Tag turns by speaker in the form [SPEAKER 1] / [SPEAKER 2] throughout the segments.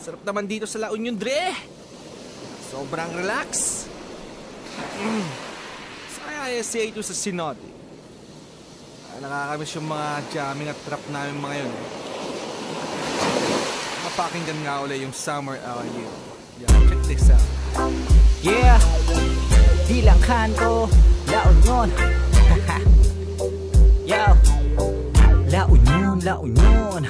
[SPEAKER 1] Sarap naman dito sa La Union, Dre. Sobrang relax. Saya siya ito sa Sinote. Nakakamiss yung mga jamming at trap namin mga yun. Mapakinggan nga ulit yung Summer LU. Yeah, check this out.
[SPEAKER 2] Yeah, di lang kanto, La Union. Yo, La Union, La Union.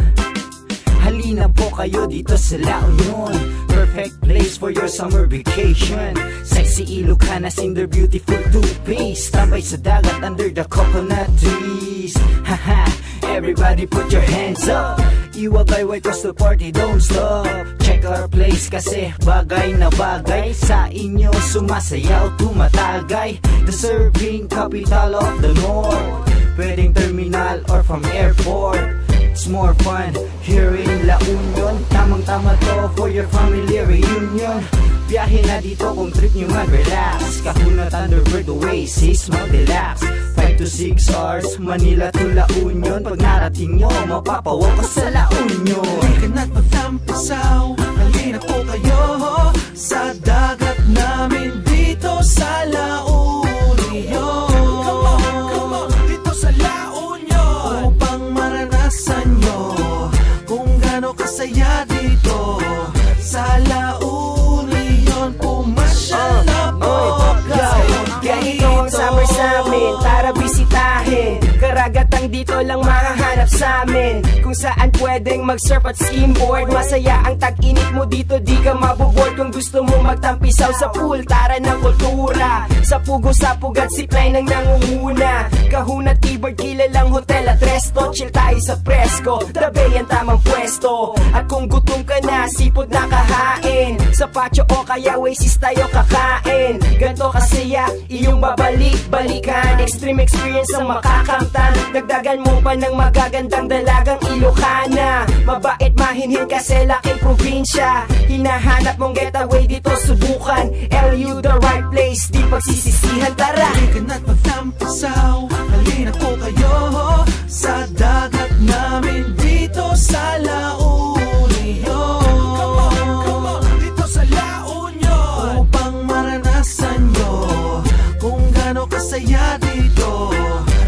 [SPEAKER 2] Halina po kayo dito sa La Union. Perfect place for your summer vacation. Sexy Ilocanas in their beautiful two-piece. Tambay sa dagat under the coconut trees. Haha, everybody put your hands up. Iwagay white cause the party don't stop. Check our place kasi bagay na bagay. Sa inyo sumasayaw, tumatagay. The surfing capital of the north. Pwedeng terminal or from airport. It's more fun here in La Union. Tamang-tama to for your family reunion. Biyahe na dito kung trip nyo mag-relax. Kahuna Thunderbird Oasis, mag-relax. 5 to 6 hours, Manila to La Union. Pag narating nyo, mapapawaw ka sa La Union.
[SPEAKER 1] Di ka na't magtampisaw, halina po kayo sa dagat namin dito sa La Union. Dito sa La Union, upang maranasan nyo kung gaano kasaya dito sa La Union. Pumasyal na po kayo.
[SPEAKER 3] Ganito ang summer sa amin, tara bisitahin. Karagatang dito lang makahanap sa amin. Kung saan pwedeng mag-surf at skimboard. Masaya ang tag-init mo dito, di ka mabuboard. Kung gusto mo magtampisaw sa pool, tara ng kultura. Sa pugo, sa pugat, zipline ang nangunguna. Kahuna, T-Bird, kilalang hotel at resto. Chill tayo sa presko, the bay ang tamang pwesto. At kung gutom ka na, sipod na kahain. Sa patio o kaya Oasis tayo kakain. Ganto kasaya, iyong babalik-balikan. Extreme experience ang makakamtan. Dagdagan mo pa ng magagandang dalagang Ilocana. Mabait mahinhin kasi laking probinsya. Hinahanap mong getaway dito, subukan. LU the right place, di pagsisisihan, tara.
[SPEAKER 1] Di ka na't magtampisaw, halina po kayo sa dagat namin dito sa La Union. Dito sa La Union, upang maranasan nyo kung gaano kasaya dito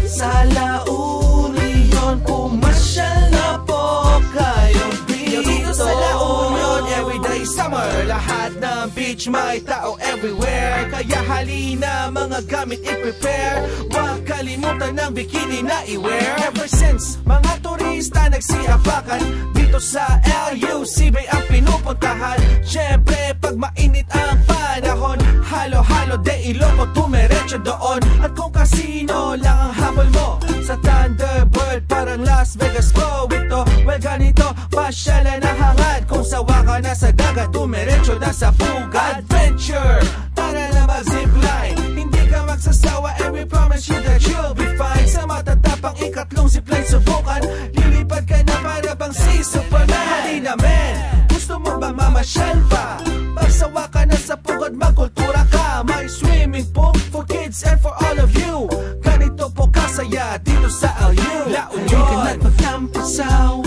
[SPEAKER 1] sa La Union. Pumasyal na po kayo dito sa La Union. Everyday summer, lahat ng beach may tao everywhere. Kaya halina mga gamit i-prepare. Huwag kalimutan ng bikini na i-wear. Ever since mga turista nagsiapakan dito sa LUC Bay ang pinupuntahan. Syempre pag mainit ang panahon, halo-halo de Iloco, tumiretso doon. At kung casino lang ang habol mo sa Thunderbird, parang Las Vegas po ito. Well ganito, pasyalan na hangad. Kung sawa ka na sa dagat, tumiretso na sa Puga Adventure. Tara na mag-zipline, hindi ka magsasawa and we promise you that you'll be fine. Sa matatapang ikatlong zipline subukan, lilipad ka na para bang si Superman. Halina men, gusto mo ba mamasyal pa? Pagsawa ka na sa pugad, magkultura ka. May swimming pool for kids and for all of you. Ganito po kasaya dito sa LU. La Union. Di ka na't magtampisaw,